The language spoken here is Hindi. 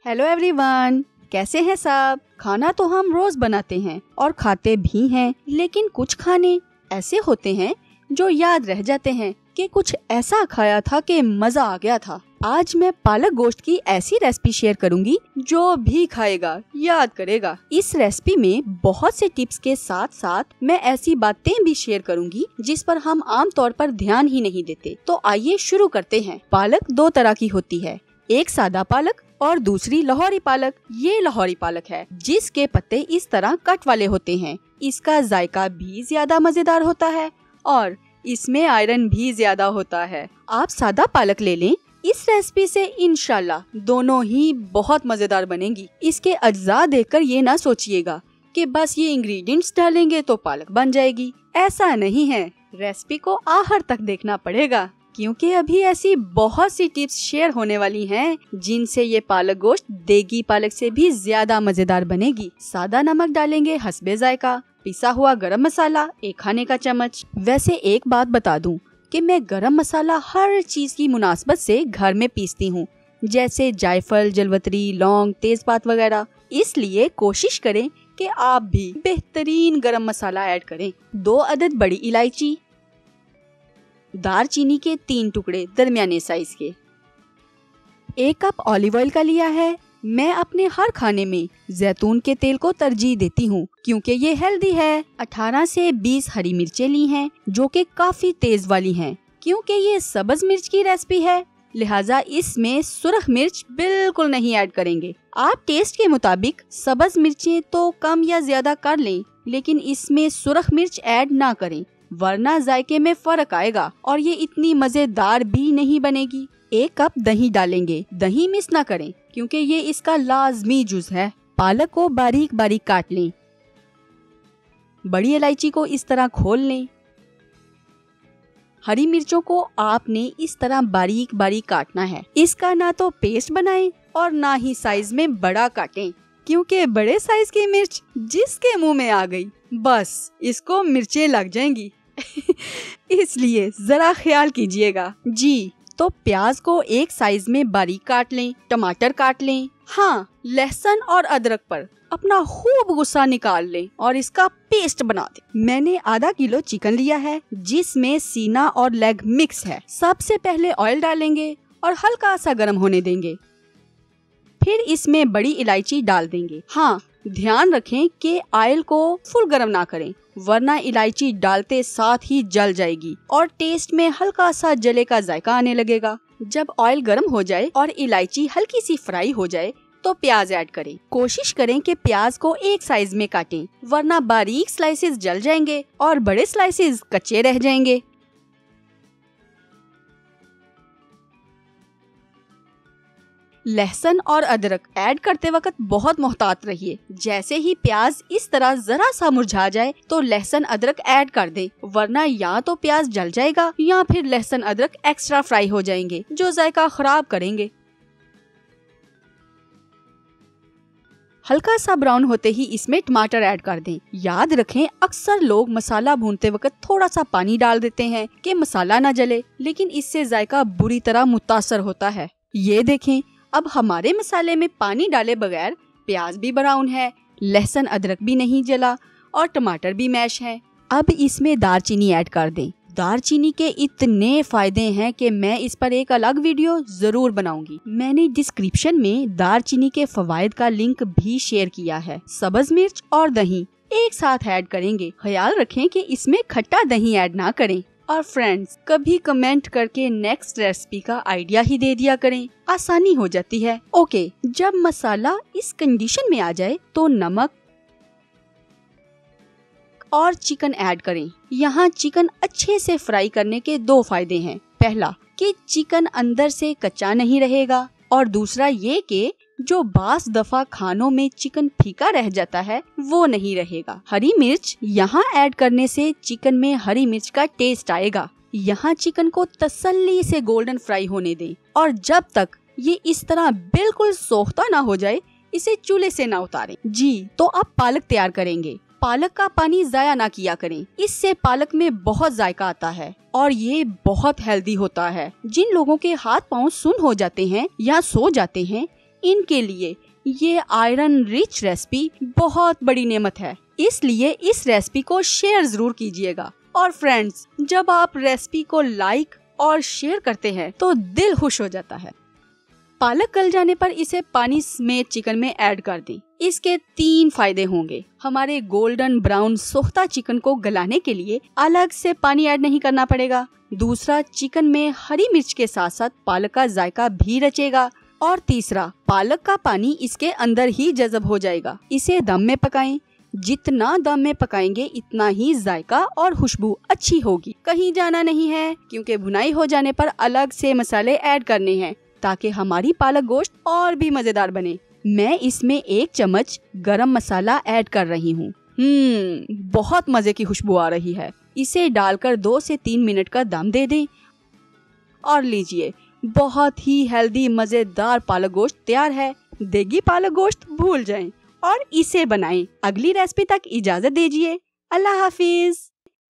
हेलो एवरीवन, कैसे हैं सब। खाना तो हम रोज बनाते हैं और खाते भी हैं, लेकिन कुछ खाने ऐसे होते हैं जो याद रह जाते हैं कि कुछ ऐसा खाया था कि मजा आ गया था। आज मैं पालक गोश्त की ऐसी रेसिपी शेयर करूंगी जो भी खाएगा याद करेगा। इस रेसिपी में बहुत से टिप्स के साथ साथ मैं ऐसी बातें भी शेयर करूंगी जिस पर हम आम तौर पर ध्यान ही नहीं देते। तो आइए शुरू करते हैं। पालक दो तरह की होती है, एक सादा पालक और दूसरी लाहौरी पालक। ये लाहौरी पालक है जिसके पत्ते इस तरह कट वाले होते हैं। इसका जायका भी ज्यादा मजेदार होता है और इसमें आयरन भी ज्यादा होता है। आप सादा पालक ले लें, इस रेसिपी से इंशाल्लाह दोनों ही बहुत मजेदार बनेंगी। इसके अज्जा देखकर ये ना सोचिएगा कि बस ये इंग्रेडिएंट्स डालेंगे तो पालक बन जाएगी। ऐसा नहीं है, रेसिपी को आखिर तक देखना पड़ेगा क्योंकि अभी ऐसी बहुत सी टिप्स शेयर होने वाली हैं जिनसे ये पालक गोश्त देगी पालक से भी ज्यादा मजेदार बनेगी। सादा नमक डालेंगे हस्बे जायका, पिसा हुआ गरम मसाला 1 खाने का चम्मच। वैसे एक बात बता दूं कि मैं गरम मसाला हर चीज की मुनासबत से घर में पीसती हूँ, जैसे जायफल, जलवतरी, लौंग, तेजपात वगैरह। इसलिए कोशिश करें कि आप भी बेहतरीन गरम मसाला ऐड करें। 2 अदद बड़ी इलायची, दारचीनी के 3 टुकड़े दरमियाने साइज के। 1 कप ऑलिव ऑयल का लिया है। मैं अपने हर खाने में जैतून के तेल को तरजीह देती हूँ क्योंकि ये हेल्दी है। 18 से 20 हरी मिर्चें ली हैं जो कि काफी तेज वाली हैं। क्योंकि ये सब्ज मिर्च की रेसिपी है लिहाजा इसमें सुरख मिर्च बिल्कुल नहीं ऐड करेंगे। आप टेस्ट के मुताबिक सब्ज मिर्चें तो कम या ज्यादा कर लें, लेकिन इसमें सुरख मिर्च ऐड ना करें वरना जायके में फर्क आएगा और ये इतनी मजेदार भी नहीं बनेगी। 1 कप दही डालेंगे। दही मिस ना करें क्योंकि ये इसका लाजमी जुज है। पालक को बारीक बारीक काट लें। बड़ी इलायची को इस तरह खोल लें। हरी मिर्चों को आपने इस तरह बारीक बारीक काटना है। इसका ना तो पेस्ट बनाएं और ना ही साइज में बड़ा काटें क्योंकि बड़े साइज की मिर्च जिसके मुंह में आ गई बस इसको मिर्चें लग जाएंगी। इसलिए जरा ख्याल कीजिएगा जी। तो प्याज को एक साइज में बारीक काट लें। टमाटर काट लें। हाँ, लहसुन और अदरक पर अपना खूब गुस्सा निकाल लें और इसका पेस्ट बना दें। मैंने आधा किलो चिकन लिया है जिसमें सीना और लेग मिक्स है। सबसे पहले ऑयल डालेंगे और हल्का सा गर्म होने देंगे। फिर इसमें बड़ी इलायची डाल देंगे। हाँ, ध्यान रखें कि ऑयल को फुल गर्म ना करें वरना इलायची डालते साथ ही जल जाएगी और टेस्ट में हल्का सा जले का जायका आने लगेगा। जब ऑयल गर्म हो जाए और इलायची हल्की सी फ्राई हो जाए तो प्याज ऐड करें। कोशिश करें कि प्याज को एक साइज में काटें वरना बारीक स्लाइसेस जल जाएंगे और बड़े स्लाइसेस कच्चे रह जाएंगे। लहसुन और अदरक ऐड करते वक्त बहुत मोहतात रहिए। जैसे ही प्याज इस तरह जरा सा मुरझा जाए तो लहसुन अदरक ऐड कर दें वरना या तो प्याज जल जाएगा या फिर लहसुन अदरक एक्स्ट्रा फ्राई हो जाएंगे जो जायका खराब करेंगे। हल्का सा ब्राउन होते ही इसमें टमाटर ऐड कर दें। याद रखें अक्सर लोग मसाला भूनते वक्त थोड़ा सा पानी डाल देते हैं कि मसाला न जले, लेकिन इससे जायका बुरी तरह मुतासर होता है। ये देखें, अब हमारे मसाले में पानी डाले बगैर प्याज भी ब्राउन है, लहसुन अदरक भी नहीं जला और टमाटर भी मैश है। अब इसमें दारचीनी ऐड कर दें। दारचीनी के इतने फायदे हैं कि मैं इस पर एक अलग वीडियो जरूर बनाऊंगी। मैंने डिस्क्रिप्शन में दारचीनी के फवायद का लिंक भी शेयर किया है। सब्ज मिर्च और दही एक साथ ऐड करेंगे। ख्याल रखें कि इसमें खट्टा दही ऐड ना करें। और फ्रेंड्स, कभी कमेंट करके नेक्स्ट रेसिपी का आइडिया ही दे दिया करें, आसानी हो जाती है। ओके, जब मसाला इस कंडीशन में आ जाए तो नमक और चिकन ऐड करें। यहाँ चिकन अच्छे से फ्राई करने के 2 फायदे हैं। पहला कि चिकन अंदर से कच्चा नहीं रहेगा और दूसरा ये कि जो बास दफा खानों में चिकन फीका रह जाता है वो नहीं रहेगा। हरी मिर्च यहाँ ऐड करने से चिकन में हरी मिर्च का टेस्ट आएगा। यहाँ चिकन को तसल्ली से गोल्डन फ्राई होने दें और जब तक ये इस तरह बिल्कुल सोख्ता ना हो जाए इसे चूल्हे से ना उतारें। जी, तो अब पालक तैयार करेंगे। पालक का पानी जाया ना किया करें, इससे पालक में बहुत जायका आता है और ये बहुत हेल्दी होता है। जिन लोगों के हाथ पाँव सुन्न हो जाते हैं या सो जाते हैं इनके लिए ये आयरन रिच रेसिपी बहुत बड़ी नेमत है, इसलिए इस रेसिपी को शेयर जरूर कीजिएगा। और फ्रेंड्स, जब आप रेसिपी को लाइक और शेयर करते हैं तो दिल खुश हो जाता है। पालक गल जाने पर इसे पानी में चिकन में ऐड कर दें। इसके 3 फायदे होंगे। हमारे गोल्डन ब्राउन सोख्ता चिकन को गलाने के लिए अलग से पानी ऐड नहीं करना पड़ेगा। दूसरा, चिकन में हरी मिर्च के साथ साथ पालक का जायका भी रचेगा। और तीसरा, पालक का पानी इसके अंदर ही जज़ब हो जाएगा। इसे दम में पकाएं। जितना दम में पकाएंगे इतना ही जायका और खुशबू अच्छी होगी। कहीं जाना नहीं है, क्योंकि भुनाई हो जाने पर अलग से मसाले ऐड करने हैं ताकि हमारी पालक गोश्त और भी मजेदार बने। मैं इसमें 1 चम्मच गरम मसाला ऐड कर रही हूँ। बहुत मजे की खुशबू आ रही है। इसे डालकर 2 से 3 मिनट का दम दे दें और लीजिए, बहुत ही हेल्दी मजेदार पालक गोश्त तैयार है। देगी पालक गोश्त भूल जाएं और इसे बनाएं। अगली रेसिपी तक इजाजत दीजिए। अल्लाह हाफिज।